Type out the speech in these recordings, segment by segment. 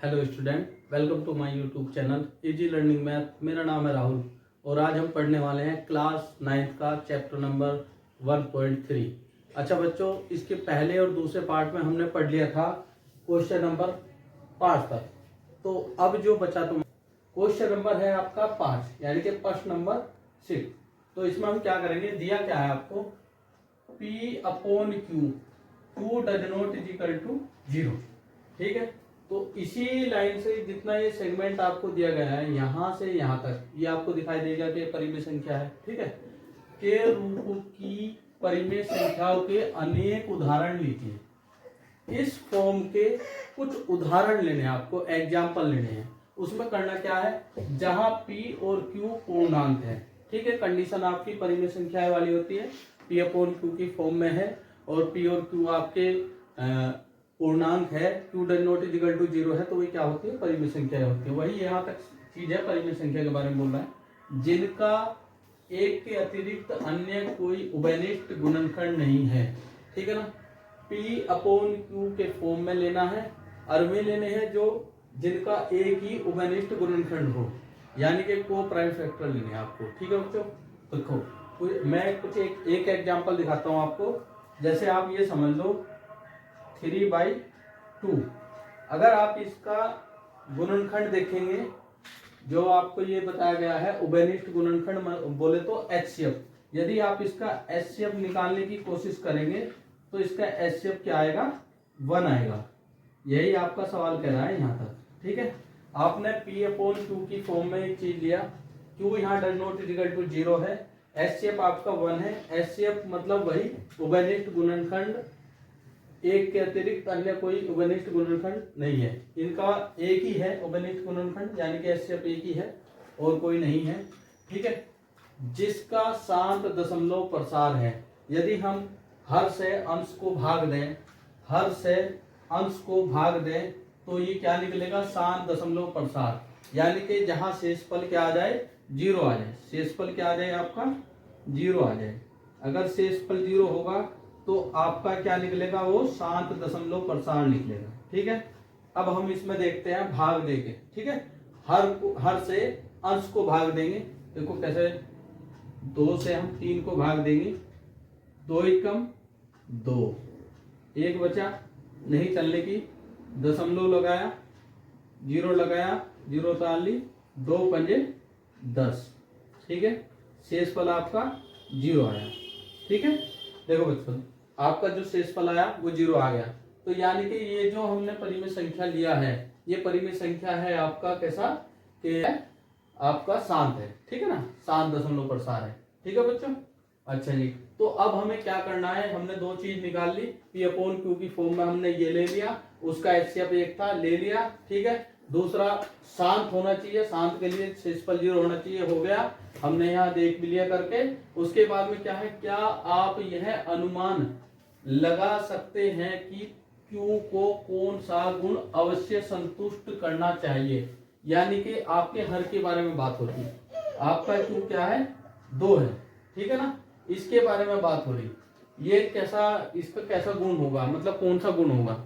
Hello student, welcome to my YouTube channel easy learning math. मेरा नाम है राहुल और आज हम पढ़ने वाले हैं क्लास 9th का चैप्टर नंबर 1.3। अच्छा बच्चों, इसके पहले और दूसरे पार्ट में हमने पढ़ लिया था क्वेश्चन नंबर 5 तक। तो अब जो बचा क्वेश्चन नंबर है आपका 5, यानी कि प्रश्न नंबर 6। तो इसमें हम क्या करेंगे, दिया क्या है आपको, P/Q, Q does not is equal to 0। ठीक है, तो इसी लाइन से जितना ये सेगमेंट आपको दिया गया है यहाँ से यहाँ तक, ये आपको दिखाई देगा कि परिमेय संख्या है। ठीक है, के रूप की परिमेय संख्याओं के अनेक उदाहरण लीजिए। इस फॉर्म के कुछ उदाहरण लेने हैं आपको, एग्जाम्पल लेने हैं। उसमें करना क्या है, जहां P और Q पूर्णांक है। ठीक है, कंडीशन आपकी परिमेय संख्या वाली होती है, P/Q की फॉर्म में है और P और Q आपके पूर्णांक है, Q does not is equal to 0 है, तो वही क्या होती है, परिमेय संख्या होती है। वही यहाँ तक चीज है, परिमेय संख्या के बारे में बोल रहा है, जिनका एक के अतिरिक्त अन्य कोई उभयनिष्ठ गुणनखंड नहीं है। ठीक है ना, P/Q के फॉर्म में लेना है और वे लेने हैं जो जिनका एक ही उभयनिष्ठ गुणनखंड हो, यानी कि को प्राइम फैक्टर लेने हैं आपको। ठीक है बच्चों, देखो मैं कुछ एक एग्जाम्पल दिखाता हूँ आपको। जैसे आप ये समझ लो 3/2। अगर आप इसका गुणनखंड देखेंगे, जो आपको ये बताया गया है उभयनिष्ठ गुणनखंड बोले तो HCF, यदि आप इसका HCF निकालने की कोशिश करेंगे तो इसका HCF क्या आएगा, 1 आएगा। यही आपका सवाल कह रहा है यहाँ तक। ठीक है, आपने P/Q की फॉर्म में एक चीज लिया, Q यहाँ does not is equal to 0 है, HCF आपका 1 है। HCF मतलब वही उभयनिष्ठ गुणनखंड, एक के अतिरिक्त अन्य कोई उभयनिष्ठ गुणनखंड नहीं है। इनका एक ही है उभयनिष्ठ गुणनखंड, यानी कि HCF एक ही है और कोई नहीं है। ठीक है, जिसका शांत दशमलव प्रसार है। यदि हम हर से अंश को भाग दें, हर से अंश को भाग दें तो ये क्या निकलेगा, शांत दशमलव प्रसार, यानी कि जहां शेषफल क्या आ जाए, 0 आ जाए। शेषफल क्या आ जाए आपका, 0 आ जाए। अगर शेषफल 0 होगा तो आपका क्या निकलेगा, वो शांत दशमलव प्रसार निकलेगा। ठीक है, अब हम इसमें देखते हैं भाग देके। ठीक है, हर से अंश को भाग देंगे। देखो कैसे, 2 से हम 3 को भाग देंगे, 2 एकम 2, 1 बचा, नहीं चलने की, दशमलव लगाया, 0 लगाया, 0 ताल ली, 2 पंजे 10। ठीक है, शेषफल आपका 0 आया। ठीक है, देखो बच्चों, आपका जो शेषफल आया वो 0 आ गया। तो यानी कि ये जो हमने परिमेय संख्या लिया है, ये परिमेय संख्या है आपका कैसा, कि आपका शांत है। ठीक है ना, शांत दशमलव प्रसार है। ठीक है बच्चों, अच्छा जी, तो अब हमें क्या करना है, हमने दो चीज निकाल ली। P/Q की फॉर्म में हमने ये ले लिया, उसका HCF एक था, ले लिया। ठीक है, दूसरा शांत होना चाहिए, शांत के लिए शेषफल 0 होना चाहिए, हो गया, हमने यहाँ देख भी लिया करके। उसके बाद में क्या है, क्या आप यह अनुमान लगा सकते हैं कि Q को कौन सा गुण अवश्य संतुष्ट करना चाहिए, यानी कि आपके हर के बारे में बात होती है। आपका Q क्या है, 2 है। ठीक है ना, इसके बारे में बात हो रही, ये कैसा, इसका कैसा गुण होगा, मतलब कौन सा गुण होगा,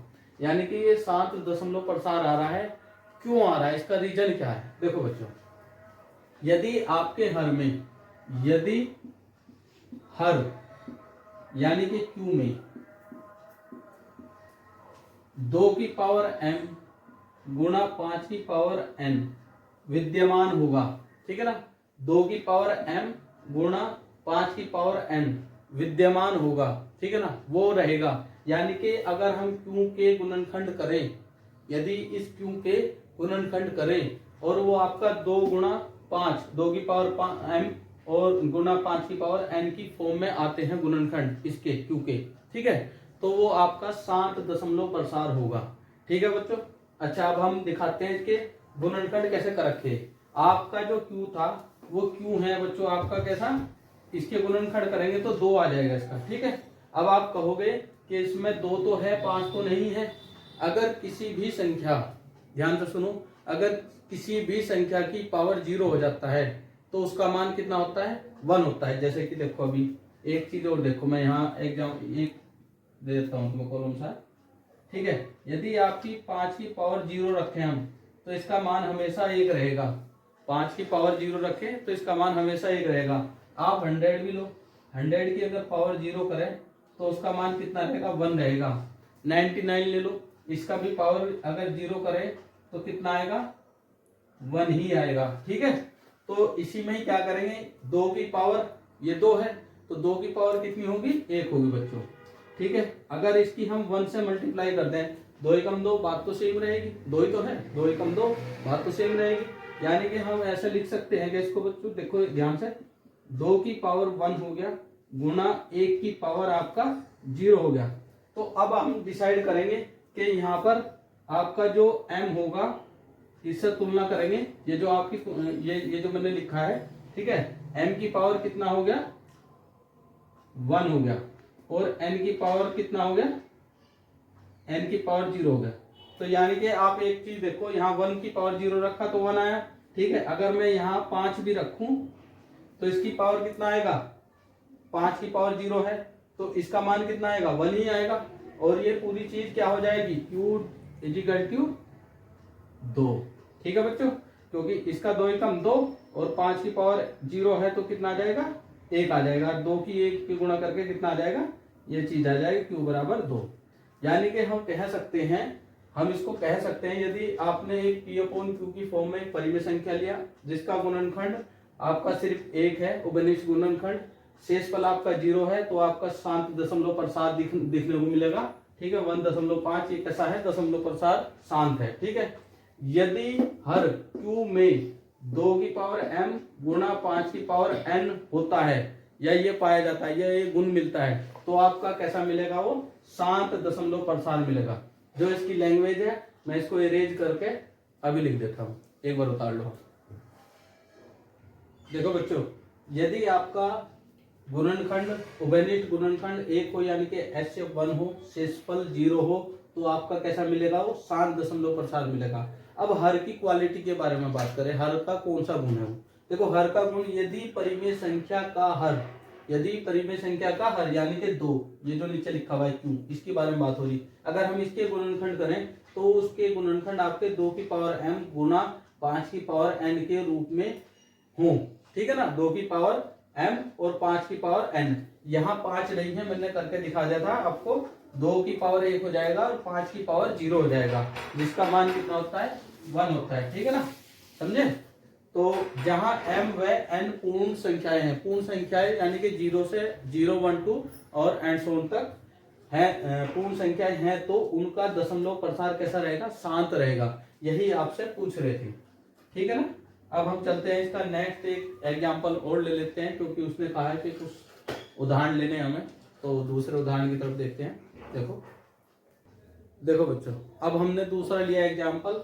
यानी कि ये शांत दशमलव प्रसार आ रहा है, क्यों आ रहा है, इसका रीजन क्या है। देखो बच्चों, यदि आपके हर में, यदि हर यानी कि Q में 2 की पावर m गुणा 5 की पावर n विद्यमान होगा। ठीक है ना, 2 की पावर m गुणा 5 की पावर n विद्यमान होगा। ठीक है ना, वो रहेगा। यानी कि अगर हम Q के गुणनखंड करें, यदि इस Q के गुणनखंड करें और वो आपका 2 गुणा 5, 2 की पावर m और गुणा 5 की पावर n की फॉर्म में आते हैं गुणनखंड इसके Q के। ठीक है, तो वो आपका शांत दशमलव प्रसार होगा। ठीक है बच्चों, अच्छा अब हम दिखाते हैं इसके गुणनखंड कैसे कर रखे। आपका जो Q था वो Q है बच्चों आपका कैसा, इसके गुणनखंड करेंगे तो 2 आ जाएगा इसका। ठीक है, अब आप कहोगे कि इसमें 2 तो है, 5 तो नहीं है। अगर किसी भी संख्या, ध्यान से सुनो, अगर किसी भी संख्या की पावर 0 हो जाता है तो उसका मान कितना होता है, 1 होता है। जैसे कि देखो अभी एक चीज और देखो, मैं यहाँ एक दे देता हूँ तुम्हें कॉलम सा। ठीक है। यदि आपकी 5 की पावर 0 रखें हम तो इसका मान हमेशा 1 रहेगा। 5 की पावर 0 रखें तो इसका मान हमेशा 1 रहेगा। आप 100 भी लो, 100 की अगर पावर 0 करें तो उसका मान कितना रहेगा, 1 रहेगा। 99 ले लो, इसका भी पावर अगर 0 करें तो कितना आएगा, 1 ही आएगा। ठीक है, तो इसी में ही क्या करेंगे, 2 की पावर, ये 2 है तो 2 की पावर कितनी होगी, 1 होगी बच्चों। ठीक है, अगर इसकी हम 1 से मल्टीप्लाई कर दें, 2 एकम 2, बात तो सेम रहेगी, 2 ही तो है, 2 एकम 2, बात तो सेम रहेगी। यानी कि हम ऐसे लिख सकते हैं कि इसको बच्चों देखो ध्यान से, 2 की पावर 1 हो गया गुना 1 की पावर आपका 0 हो गया। तो अब हम डिसाइड करेंगे कि यहाँ पर आपका जो m होगा इससे तुलना करेंगे, ये जो आपकी ये जो मैंने लिखा है, ठीक है, m की पावर कितना हो गया, 1 हो गया, और n की पावर कितना हो गया, n की पावर 0 हो गया। तो यानी कि आप एक चीज देखो, यहाँ 1 की पावर 0 रखा तो 1 आया। ठीक है, अगर मैं यहाँ 5 भी रखूं तो इसकी पावर कितना आएगा, 5 की पावर 0 है तो इसका मान कितना आएगा, 1 ही आएगा। और ये पूरी चीज क्या हो जाएगी, q इजिकल टू 2। ठीक है बच्चों, क्योंकि इसका 2 एकम 2 और 5 की पावर 0 है तो कितना आ जाएगा, 1 आ जाएगा। 2 की 1 की गुणा करके कितना आ जाएगा, ये चीज आ जाएगी q बराबर 2। यानी कि हम कह सकते हैं, हम इसको कह सकते हैं, यदि आपने एक p अपॉन q की फॉर्म में एक परिमेय संख्या लिया जिसका गुणनखंड आपका सिर्फ 1 है, उभयनिष्ठ गुणनखंड, शेषफल आपका 0 है, तो आपका शांत दशमलव प्रसार दिखने को मिलेगा। ठीक है, 1.5 ये कैसा है, दशमलव प्रसार शांत है। ठीक है, यदि हर q में 2 की पावर m गुणा 5 की पावर n होता है, या ये पाया जाता है, या ये गुण मिलता है, तो आपका कैसा मिलेगा, वो शांत दशमलव प्रसार मिलेगा। जो इसकी लैंग्वेज है, मैं इसको इरेज करके अभी लिख देता हूं, एक बार उतार लो। देखो बच्चों, यदि आपका गुणनखंड उभयनिष्ठ गुणनखंड 1 हो, यानी कि HCF 1 हो, शेषफल 0 हो, तो आपका कैसा मिलेगा, वो शांत दशमलव प्रसार मिलेगा। अब हर की क्वालिटी के बारे में बात करें, हर का कौन सा गुण है वो, देखो हर का गुण, यदि परिमेय संख्या का हर, यदि परिमेय संख्या का हर यानी कि 2, ये जो नीचे लिखा हुआ है q, इसके बारे में बात हो रही, अगर हम इसके गुणनखंड करें तो उसके गुणनखंड आपके 2 की पावर m गुना 5 की पावर n के रूप में हो। ठीक है ना, 2 की पावर m और 5 की पावर n, यहाँ 5 नहीं है, मैंने करके दिखा दिया था आपको, 2 की पावर 1 हो जाएगा और 5 की पावर 0 हो जाएगा, जिसका मान कितना होता है, 1 होता है। ठीक है ना, समझे। तो जहां m व n पूर्ण संख्याएं हैं, पूर्ण संख्याएं यानी कि 0 से 0, 1, 2 और एंड सो ऑन तक है, पूर्ण संख्याएं हैं, तो उनका दशमलव प्रसार कैसा रहेगा, शांत रहेगा। यही आपसे पूछ रहे थे। ठीक है ना, अब हम चलते हैं, इसका नेक्स्ट एक एग्जाम्पल और ले लेते हैं, क्योंकि उसने कहा है कि कुछ उदाहरण लेने हमें, तो दूसरे उदाहरण की तरफ देखते हैं। देखो बच्चों, अब हमने दूसरा लिया एग्जाम्पल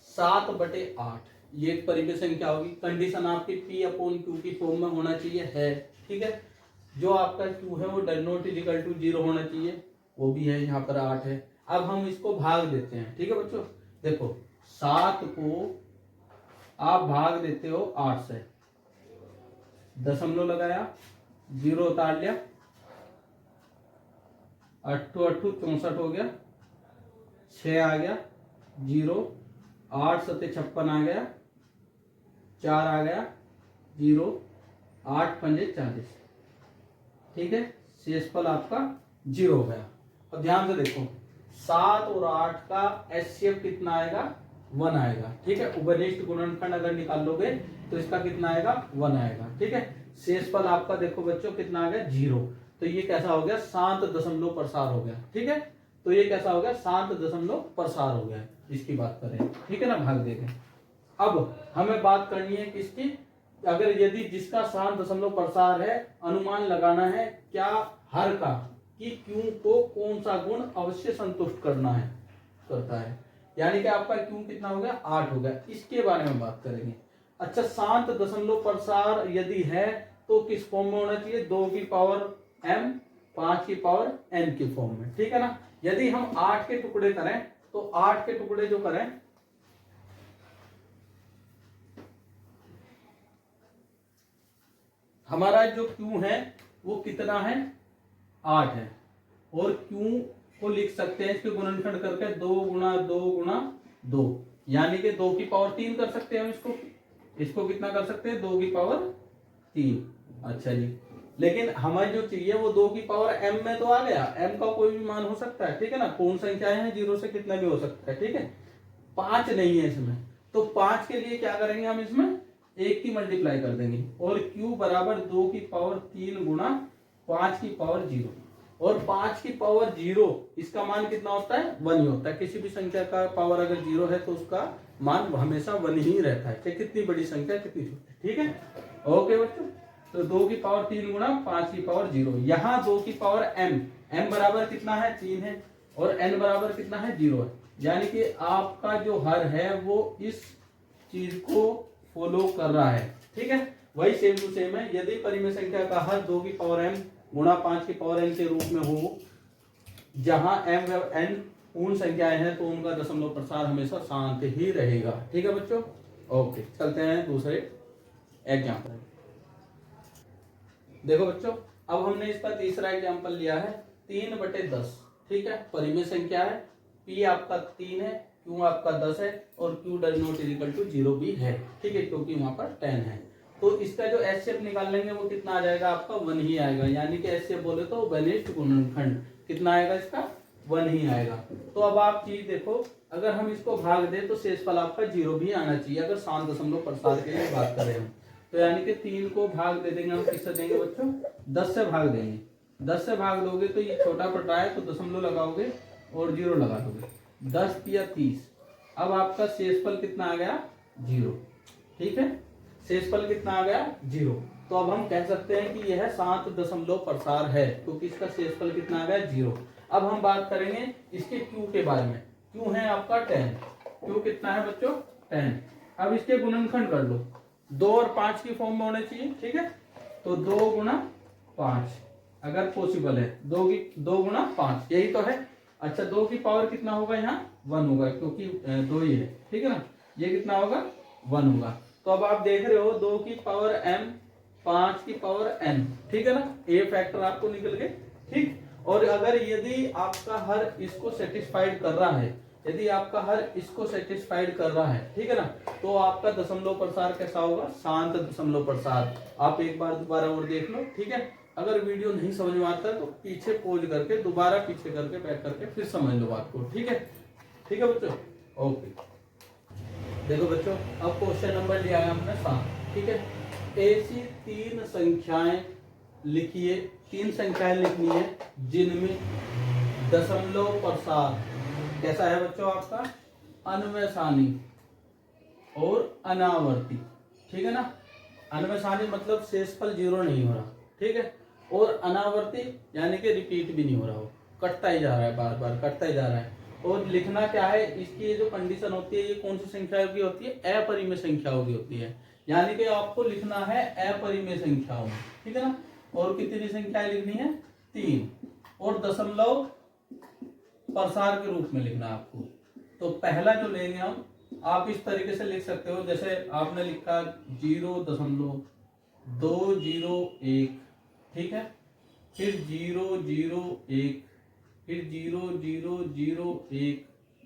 7/8, ये एक परिमेय संख्या होगी, कंडीशन आपकी p अपॉन q की फॉर्म में होना चाहिए है। ठीक है, जो आपका q है वो नॉट इजिकल टू 0 होना चाहिए, वो भी है, यहाँ पर 8 है। अब हम इसको भाग देते हैं। ठीक है बच्चों, देखो 7 को आप भाग देते हो 8 से, दशमलव लगाया, 0 उतार लिया, 8 8 64 हो गया, 6 आ गया, 0, 8 7 56 आ गया, 4 आ गया, 0, 8 5 40। ठीक है, शेषफल आपका 0 हो गया। अब ध्यान से देखो, 7 और 8 का HCF कितना आएगा, 1 आएगा। ठीक है, उभयनिष्ठ गुणनखंड अगर निकाल लोगे तो इसका कितना आएगा, 1 आएगा। ठीक है, शेषफल आपका देखो बच्चों कितना आ गया, 0, तो ये कैसा हो गया, शांत दशमलव प्रसार हो गया। ठीक है, तो ये कैसा हो गया, शांत दशमलव प्रसार हो गया, इसकी बात करें। ठीक है ना, भाग देंगे। अब हमें बात करनी है किसकी, अगर यदि जिसका शांत दशमलव प्रसार है, अनुमान लगाना है क्या, हर का, कि क्यू को कौन सा गुण अवश्य संतुष्ट करता है। यानी कि आपका क्यू कितना हो गया, 8 हो गया, इसके बारे में बात करेंगे। अच्छा, शांत दशमलव प्रसार यदि है तो किस फॉर्म में होना चाहिए, 2 की पावर m 5 की पावर n की फॉर्म में। ठीक है ना, यदि हम 8 के टुकड़े करें तो 8 के टुकड़े जो करें, हमारा जो Q है वो कितना है, 8 है, और Q को लिख सकते हैं इसके गुणनखंड करके 2 गुणा 2 गुणा 2, यानी कि 2 की पावर 3 कर सकते हैं हम इसको कितना कर सकते हैं 2 की पावर 3। अच्छा जी, लेकिन हमें जो चाहिए वो 2 की पावर m में तो आ गया, m का कोई भी मान हो सकता है, ठीक है ना, पूर्ण संख्याएं हैं, 0 से कितना भी हो सकता है, ठीक है। 5 नहीं है इसमें, तो 5 के लिए क्या करेंगे हम इसमें 1 की मल्टीप्लाई कर देंगे, और q बराबर 2 की पावर 3 गुणा 5 की पावर 0, और 5 की पावर 0 इसका मान कितना होता है 1 ही होता है। किसी भी संख्या का पावर अगर 0 है तो उसका मान हमेशा 1 ही रहता है, चाहे कितनी बड़ी संख्या कितनी छोटी, ठीक है। ओके बच्चों, तो 2 की पावर 3 गुणा 5 की पावर 0, यहाँ 2 की पावर m बराबर कितना है 3 है, और n बराबर कितना है 0 है, यानी कि आपका जो हर है वो इस चीज को फॉलो कर रहा है, ठीक है। वही सेम टू सेम है, यदि परिमेय संख्या का हर 2 की पावर m गुणा 5 की पावर n के रूप में हो, जहां m व n पूर्ण संख्याएं हैं, तो उनका दशमलव प्रसार हमेशा शांत ही रहेगा, ठीक है बच्चों। ओके, चलते हैं दूसरे एग्जाम्पल। देखो बच्चों, अब हमने इसका तीसरा एग्जाम्पल लिया है 3/10, ठीक है। परिमेय संख्या है, p आपका 3 है, q आपका 10 है, और q does not equal to 0 भी है, ठीक है, क्योंकि वहां पर 10 है। तो इसका जो एचसीएफ निकाल लेंगे वो कितना आ जाएगा आपका 1 ही आएगा, यानी कि एचसीएफ बोले तो बेनिस्ट गुणनखंड कितना आएगा इसका 1 ही आएगा। तो अब आप चीज देखो, अगर हम इसको भाग दे तो शेषफल आपका 0 भी आना चाहिए, अगर शांत दशमलव प्रसार के लिए बात करें हम, तो यानी कि 3 को भाग दे देंगे हम, किससे देंगे बच्चों 10 से भाग देंगे। 10 से भाग दोगे तो ये छोटा पड़ रहा है, तो दशमलव लगाओगे और 0 लगा दोगे, 10 या 30। अब आपका शेषफल कितना आ गया 0, ठीक है, शेषफल कितना आ गया 0। तो अब हम कह सकते हैं कि यह शांत दशमलव प्रसार है, क्योंकि इसका शेषफल कितना आ गया 0। अब हम बात करेंगे इसके q के बारे में, q है आपका 10, q कितना है बच्चों 10। अब इसके गुणनखंड कर लो, 2 और 5 की फॉर्म में होने चाहिए, ठीक है, तो 2 गुणा 5 अगर पॉसिबल है, 2 गुणा 5 यही तो है। अच्छा, 2 की पावर कितना होगा यहाँ 1 होगा, क्योंकि 2 ही है, ठीक है ना, ये कितना होगा 1 होगा। तो अब आप देख रहे हो 2 की पावर m 5 की पावर n, ठीक है ना, ये फैक्टर आपको निकल गए, ठीक। और अगर यदि आपका हर इसको सेटिस्फाइड कर रहा है, यदि आपका हर इसको सेटिस्फाइड कर रहा है, ठीक है ना, तो आपका दशमलव प्रसार कैसा होगा शांत दशमलव प्रसार। आप एक बार दोबारा और देख लो, ठीक है। अगर वीडियो नहीं समझ में आता तो पीछे पॉज करके दोबारा पीछे करके बैक करके फिर समझ लो बात को, ठीक है, ठीक है बच्चों। ओके, देखो बच्चों, अब क्वेश्चन नंबर लिया है हमने 7, ठीक है। ऐसी 3 संख्याएं लिखिए, 3 संख्याएं लिखनी है जिनमें दशमलव प्रसार कैसा है बच्चों आपका अन्वय सारणी और अनावर्ती, ठीक है ना। अन्वय सारणी मतलब शेषफल 0 नहीं हो रहा, ठीक है, और अनावर्ती यानी कि रिपीट भी नहीं हो रहा हो, कटता ही जा रहा है, बार बार कटता ही जा रहा है। और लिखना क्या है, इसकी ये जो कंडीशन होती है, ये कौन सी संख्याओं की होती है अपरिमेय संख्याओं की होती है, यानी कि आपको लिखना है अपरिमेय संख्याओं में, ठीक है ना। और कितनी संख्याएं लिखनी है 3, और दशमलव प्रसार के रूप में लिखना है आपको। तो पहला जो लेंगे हम, आप इस तरीके से लिख सकते हो, जैसे आपने लिखा 0.201, ठीक है, फिर 001, फिर 0.001,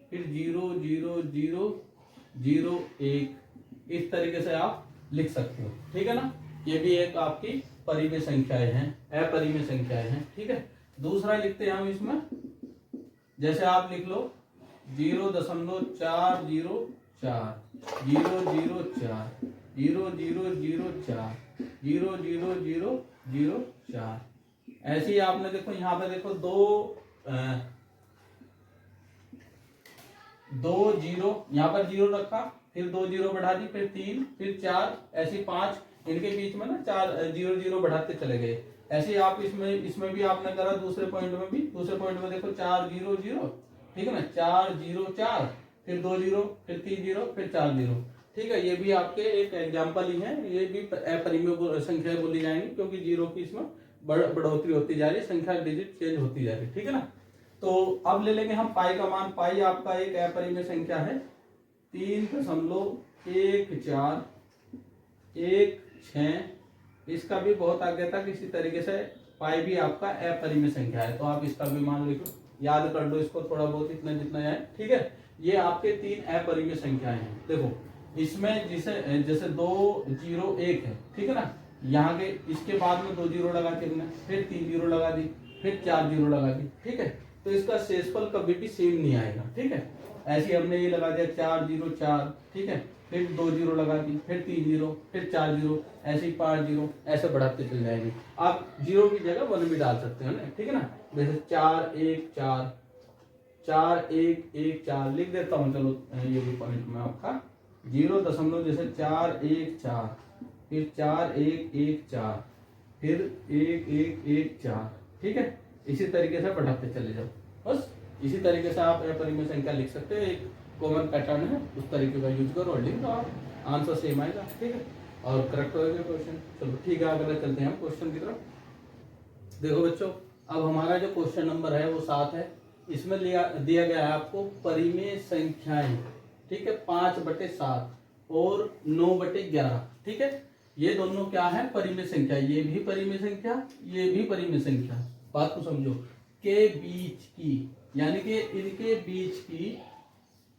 फिर 0.0.001, इस तरीके से आप लिख सकते हो, ठीक है ना। ये भी एक आपकी परिमेय संख्याएं हैं, अपरिमेय संख्याएं हैं, ठीक है। दूसरा लिखते हैं हम इसमें, जैसे आप लिख लो 0.404, 0.004, 0.004, 0.004, ऐसे ही आपने देखो यहाँ पे देखो दो जीरो, यहाँ पर 0 रखा, फिर 2 0 बढ़ा दी, फिर 3, फिर 4, ऐसे 5, इनके बीच में ना 4 0 0 बढ़ाते चले गए। ऐसे ही आप इसमें भी आपने करा, दूसरे पॉइंट में भी, दूसरे पॉइंट में देखो 4 0 0, ठीक है ना, 4 0 4, फिर 2 0, फिर 3 0, फिर 4 0, ठीक है। ये भी आपके एक एग्जाम्पल ही है, ये भी अपरिमेय संख्या बोली जाएंगी, क्योंकि 0 की इसमें बढ़ोतरी होती जा रही है, संख्या डिजिट चेंज होती जा रही है, ठीक है ना। तो अब ले लेंगे हम पाई का मान, पाई आपका एक अपरिमेय संख्या है 3.1416, इसका भी बहुत आगे तक इसी तरीके से पाई भी आपका अपरिमेय संख्या है, तो आप इसका भी मान लिखो याद कर लो इसको थोड़ा बहुत, इतना जितना है, ठीक है। ये आपके 3 अपरिमेय संख्याएं हैं। देखो इसमें जैसे 2 0 1 है, ठीक है ना, यहाँ के इसके बाद में 2 जीरो लगा के हमने, फिर 3 जीरो लगा दी, फिर 4 जीरो लगा दी, ठीक है। तो इसका शेषफल कभी भी सेम नहीं आएगा, ठीक है। ऐसे हमने ये लगा दिया 4 0 4, ठीक है, फिर 2 जीरो लगा दी, फिर 3 जीरो, फिर 4 जीरो, ऐसे ही 5 जीरो, ऐसे बढ़ाते चल जाएंगे। आप जीरो की जगह 1 भी डाल सकते हैं ना, ठीक है ना। जैसे 4 1 4, 4 1 1 4 लिख देता हूँ, चलो ये भी पॉइंट में आपका 0 जैसे 4 1 4, फिर 4 1 1 4, फिर 1 1 1 4, ठीक है। इसी तरीके से बढ़ाते चले जाओ, बस इसी तरीके से आप अपरिमेय संख्या लिख सकते हो। एक कॉमन पैटर्न है, उस तरीके का यूज करो और लिख दो, आप आंसर सेम आएगा, ठीक है, और करेक्ट होगा क्वेश्चन। चलो ठीक है, अगला चलते हैं हम क्वेश्चन की तरफ। देखो बच्चों, अब हमारा जो क्वेश्चन नंबर है वो 7 है। इसमें दिया गया है आपको परिमेय संख्याएं, ठीक है, 5/7 और 9/11, ठीक है। ये दोनों क्या है, परिमेय संख्या, ये भी परिमेय संख्या, ये भी परिमेय संख्या। बात को समझो, के बीच की, यानी कि इनके बीच की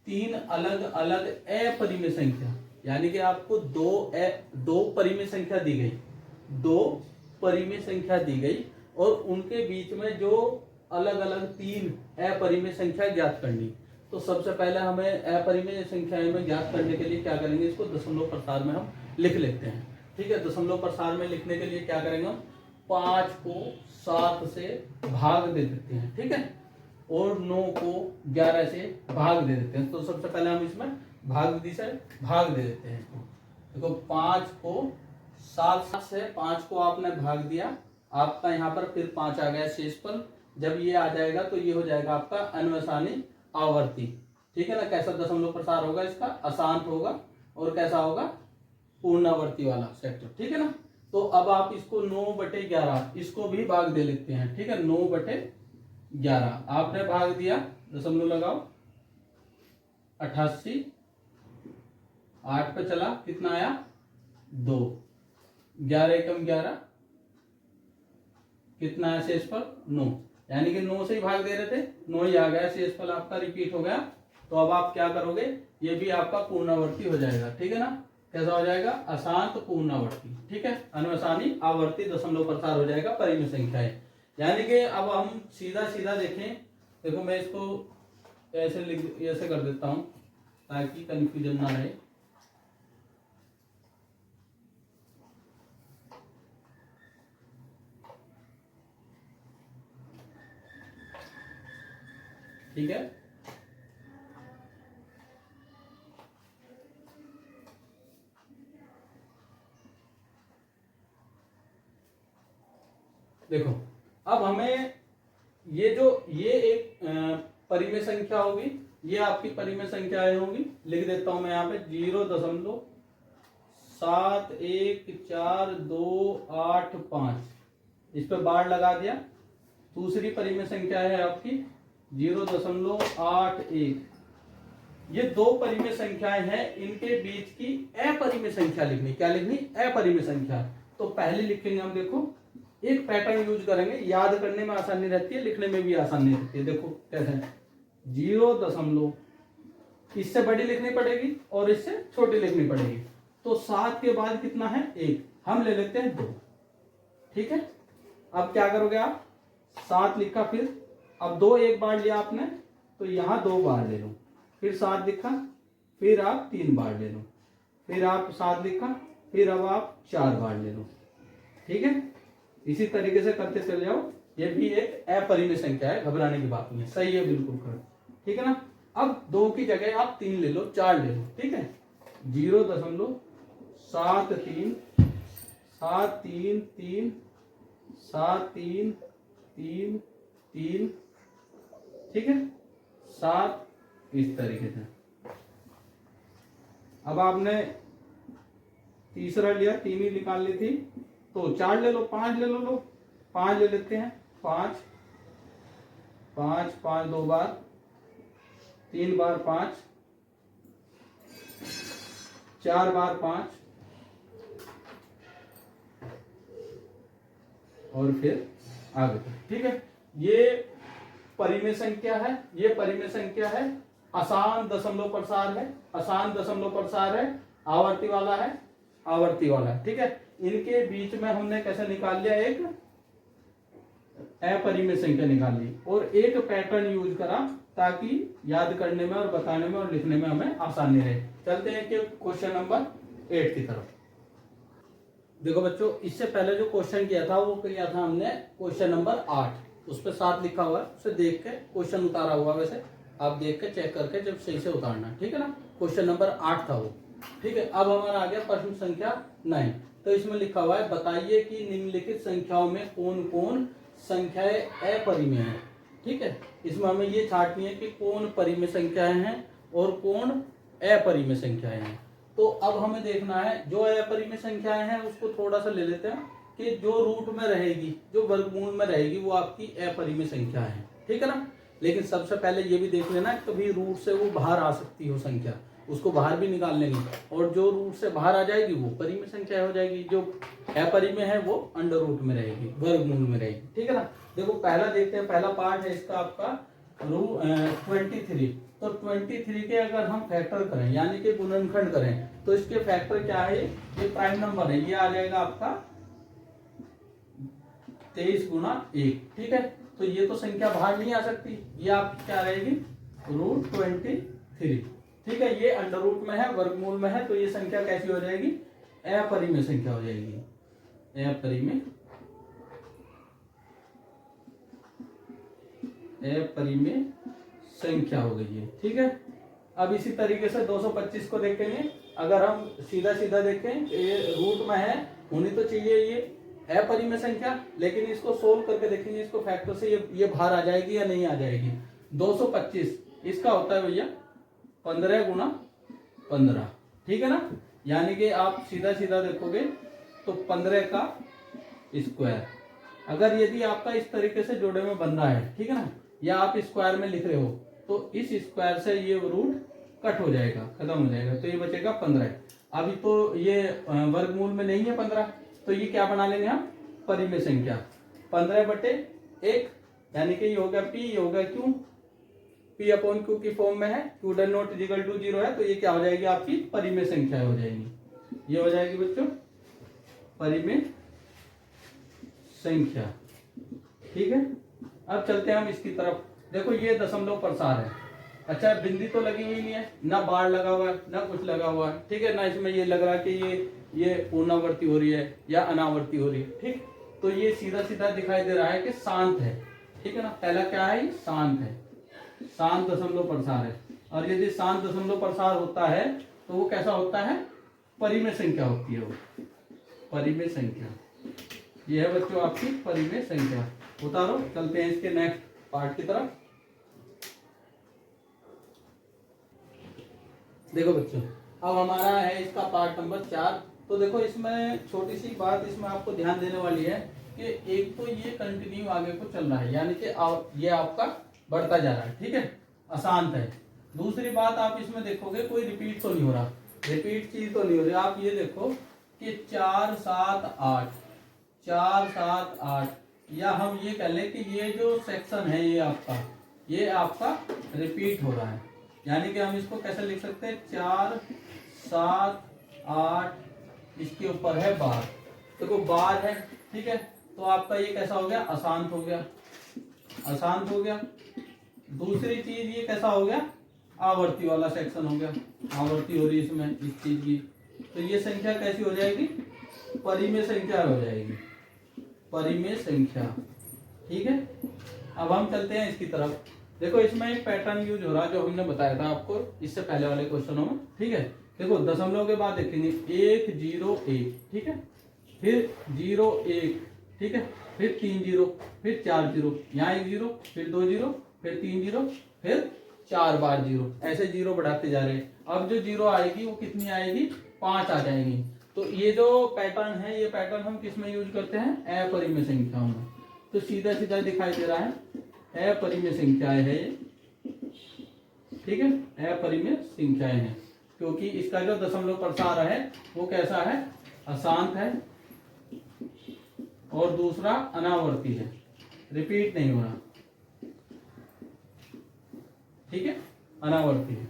3 अलग अलग अपरिमेय संख्या, यानी कि आपको दो परिमेय संख्या दी गई, 2 परिमेय संख्या दी गई, और उनके बीच में जो अलग अलग 3 अपरिमेय संख्या ज्ञात करनी। तो सबसे पहले हमें अपरिमेय संख्याएं में ज्ञात करने के लिए क्या करेंगे, इसको दशमलव प्रसार में हम लिख लेते हैं, ठीक है। दशमलव प्रसार में लिखने के लिए क्या करेंगे हम, 5 को 7 से भाग दे देते हैं, ठीक है, और 9 को 11 से भाग दे देते हैं। तो सबसे पहले हम इसमें भाग विधि से भाग दे देते हैं। देखो 5 को 7 से 5 को आपने भाग दिया, आपका यहाँ पर फिर 5 आ गया शेषफल। जब ये आ जाएगा तो ये हो जाएगा आपका अन्वसानी आवर्ती, ठीक है ना। कैसा दशमलव प्रसार होगा इसका, अशांत होगा, और कैसा होगा, पूर्णावर्ती वाला सेक्टर, ठीक है ना। तो अब आप इसको 9/11 इसको भी भाग दे लेते हैं, ठीक है। 9/11 आपने भाग दिया, दशमलव लगाओ, 88, 8 पे चला, कितना आया, 2, 11 एकम 11, कितना है शेषफल, 9, यानी कि 9 से ही भाग दे रहे थे, 9 ही आ गया, शेषफल आपका रिपीट हो गया। तो अब आप क्या करोगे, ये भी आपका पूर्णावर्ती हो जाएगा, ठीक है ना। कैसा हो जाएगा, अशांत पूर्णावर्ती, ठीक है, अन्वसानी आवर्ती दशमलव प्रसार हो जाएगा परिमेय संख्याएं। यानी कि अब हम सीधा सीधा देखें, देखो मैं इसको ऐसे कर देता हूं ताकि कंफ्यूजन ना रहे। ठीक है, देखो अब हमें ये एक परिमेय संख्या होगी, ये आपकी परिमेय संख्याएं होंगी। लिख देता हूं मैं यहाँ पे 0.714285, इस पे बार लगा दिया। दूसरी परिमेय संख्या है आपकी 0.81। ये 2 परिमेय संख्याएं हैं, इनके बीच की अपरिमेय संख्या लिखनी। क्या लिखनी, अपरिमेय संख्या। तो पहले लिखेंगे हम, देखो एक पैटर्न यूज करेंगे, याद करने में आसानी रहती है, लिखने में भी आसानी रहती है। देखो कैसे, 0. इससे बड़ी लिखनी पड़ेगी और इससे छोटी लिखनी पड़ेगी। तो 7 के बाद कितना है, 1, हम ले लेते हैं 2, ठीक है। अब क्या करोगे आप, 7 लिखा, फिर अब 2 एक बार लिया आपने, तो यहां 2 बार ले लो, फिर 7 लिखा, फिर आप 3 बार ले लो, फिर आप 7 लिखा, फिर अब आप 4 बार ले लो, ठीक है। इसी तरीके से करते चले जाओ। ये भी एक अपरिमेय संख्या है, घबराने की बात नहीं है, सही है, बिल्कुल करेक्ट, ठीक है ना। अब 2 की जगह आप 3 ले लो, 4 ले लो, ठीक है। 0.73 7 3 3 7 3 3 3, ठीक है, 7, इस तरीके से। अब आपने तीसरा लिया, 3 ही निकाल ली थी, तो 4 ले लो, 5 ले लो, 5 ले लेते हैं, 5 5 5 2 बार, 3 बार 5, 4 बार 5, और फिर आगे, ठीक है। ये परिमेय संख्या है, ये परिमेय संख्या है, आसान दशमलव प्रसार है, आसान दशमलव प्रसार है, आवर्ती वाला है, आवर्ती वाला है। ठीक है, इनके बीच में हमने कैसे निकाल लिया, एक अपरिमेय संख्या निकाल ली और एक पैटर्न यूज करा ताकि याद करने में और बताने में और लिखने में हमें आसानी रहे। चलते हैं कि क्वेश्चन नंबर 8 की तरफ। देखो बच्चों, इससे पहले जो क्वेश्चन किया था वो किया था हमने क्वेश्चन नंबर 8, उस पर 7 लिखा हुआ है, उसे देख के क्वेश्चन उतारा हुआ, वैसे आप देख के चेक करके जब सही से उतारना, ठीक है ना। क्वेश्चन नंबर 8 था वो, ठीक है। अब हमारा आ गया प्रश्न संख्या 9। तो इसमें लिखा हुआ है, बताइए कि निम्नलिखित संख्याओं में कौन कौन संख्याएं अपरिमेय है। ठीक है, इसमें हमें ये छांटनी है कि कौन परिमेय संख्याएं हैं और कौन अपरिमेय संख्याएं हैं। तो अब हमें देखना है जो अपरिमेय संख्याएं हैं उसको थोड़ा सा ले लेते हैं कि जो रूट में रहेगी, जो वर्गमूल में रहेगी, वो आपकी अपरिमेय संख्या है, ठीक है ना। लेकिन सबसे पहले ये भी देख लेना कभी रूट से वो बाहर आ सकती हो संख्या, उसको बाहर भी निकाल लेंगे, और जो रूट से बाहर आ जाएगी वो परिमेय संख्या हो जाएगी, जो अपरिमेय है वो अंडर रूट में रहेगी, वर्गमूल में रहेगी, ठीक है ना। देखो पहला देखते हैं, पहला पार्ट है इसका आपका 23। तो 23 के अगर हम फैक्टर करें यानी कि गुणनखंड करें तो इसके फैक्टर क्या है, ये प्राइम नंबर है, ये आ जाएगा आपका 23 गुना 1, ठीक है। तो ये तो संख्या बाहर नहीं आ सकती, ये आपकी क्या रहेगी, √23, ठीक है। ये अंडर रूट में है, वर्गमूल में है, तो ये संख्या कैसी हो जाएगी, अपरिमेय संख्या हो जाएगी, अपरिमेय संख्या हो गई है, ठीक है। अब इसी तरीके से 225 को देखेंगे, अगर हम सीधा सीधा देखें ये रूट में है, होनी तो चाहिए ये अपरिमेय संख्या, लेकिन इसको सोल्व करके देखेंगे, इसको फैक्टर से ये बाहर आ जाएगी या नहीं आ जाएगी। 225 इसका होता है भैया 15 गुना 15, ठीक है ना। यानी कि आप सीधा सीधा देखोगे तो 15 का स्क्वायर, अगर यदि आपका इस तरीके से जोड़े में बन रहा है, ठीक है ना, या आप स्क्वायर में लिख रहे हो तो इस स्क्वायर से ये रूट कट हो जाएगा, खत्म हो जाएगा, तो ये बचेगा 15। अभी तो ये वर्गमूल में नहीं है 15, तो ये क्या बना लेंगे हम, परिमेय संख्या 15/1, यानी कि ये हो गया P, ये हो गया Q, P/Q की फॉर्म में है, Q ≠ 0 है, तो ये क्या हो जाएगी, आपकी परिमेय संख्या हो जाएगी, ये हो जाएगी बच्चों परिमेय संख्या, ठीक है। अब चलते हैं हम इसकी तरफ। देखो ये दशमलव प्रसार है, अच्छा बिंदी तो लगी हुई नहीं है, ना बाढ़ लगा हुआ है, ना कुछ लगा हुआ है, ठीक है ना। इसमें ये लग रहा है कि ये पूर्णावर्ती हो रही है या अनावर्ती हो रही है, ठीक। तो ये सीधा सीधा दिखाई दे रहा है कि शांत है, ठीक है ना। पहला क्या है, शांत है, शांत दशमलव प्रसार है। और यदि शांत दशमलव प्रसार होता है तो वो कैसा होता है, परिमेय संख्या होती है, वो परिमेय संख्या, ये है बच्चों आपकी परिमेय संख्या। उतारो, चलते हैं इसके नेक्स्ट पार्ट की तरफ। देखो बच्चों, अब हमारा है इसका पार्ट नंबर 4। तो देखो इसमें छोटी सी बात इसमें आपको ध्यान देने वाली है कि एक तो ये कंटिन्यू आगे को चल रहा है, यानी कि ये आपका बढ़ता जा रहा है, ठीक है, अशांत है। दूसरी बात आप इसमें देखोगे कोई रिपीट तो नहीं हो रहा, रिपीट चीज तो नहीं हो रही। आप ये देखो कि 4 7 8 4 7 8, या हम ये कह लें कि ये जो सेक्शन है ये आपका रिपीट हो रहा है, यानी कि हम इसको कैसे लिख सकते हैं, 4 7 8, इसके ऊपर है बार, देखो बार है, ठीक है। तो आपका ये कैसा हो गया, अशांत हो गया, अशांत हो गया। दूसरी चीज ये कैसा हो गया, आवर्ती वाला सेक्शन हो गया, आवर्ती हो रही है इसमें इस चीज की, तो ये संख्या कैसी हो जाएगी, परिमेय संख्या हो जाएगी, परिमेय संख्या, ठीक है। अब हम चलते हैं इसकी तरफ। देखो इसमें एक पैटर्न यूज हो रहा है जो हमने बताया था आपको इससे पहले वाले क्वेश्चनों में, ठीक है। देखो दशमलव के बाद देखेंगे 1 0 1, ठीक है, फिर 0 1, ठीक है, फिर 3 0, फिर 4 0, यहाँ 1 0, फिर 2 0, फिर 3 0, फिर 4 बार 0, ऐसे 0 बढ़ाते जा रहे हैं। अब जो 0 आएगी वो कितनी आएगी, 5 आ जाएंगी। तो ये जो पैटर्न है, ये पैटर्न हम किस में यूज करते हैं, अपरिमेय संख्याओं में। तो सीधा सीधा दिखाई दे रहा है अपरिमेय संख्याएं है ये, ठीक है, अपरिमेय संख्याएं हैं, क्योंकि इसका जो दशमलव प्रसार है वो कैसा है, अशांत है, और दूसरा अनावर्ती है, रिपीट नहीं हो रहा, ठीक है, अनावर्ती है,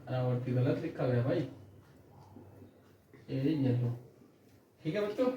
अनावर्ती गलत लिखा गया भाई, ये येलो। ठीक है बच्चों,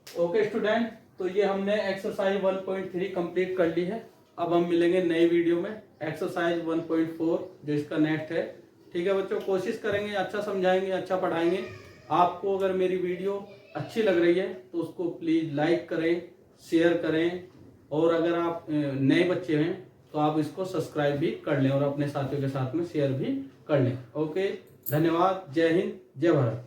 ओके स्टूडेंट, तो ये हमने एक्सरसाइज 1.3 कंप्लीट कर ली है। अब हम मिलेंगे नई वीडियो में एक्सरसाइज 1.4 जो इसका नेक्स्ट है। ठीक है बच्चों, कोशिश करेंगे अच्छा समझाएंगे, अच्छा पढ़ाएंगे। आपको अगर मेरी वीडियो अच्छी लग रही है तो उसको प्लीज लाइक करें, शेयर करें, और अगर आप नए बच्चे हैं तो आप इसको सब्सक्राइब भी कर लें और अपने साथियों के साथ में शेयर भी कर लें। ओके, धन्यवाद, जय हिंद, जय भारत।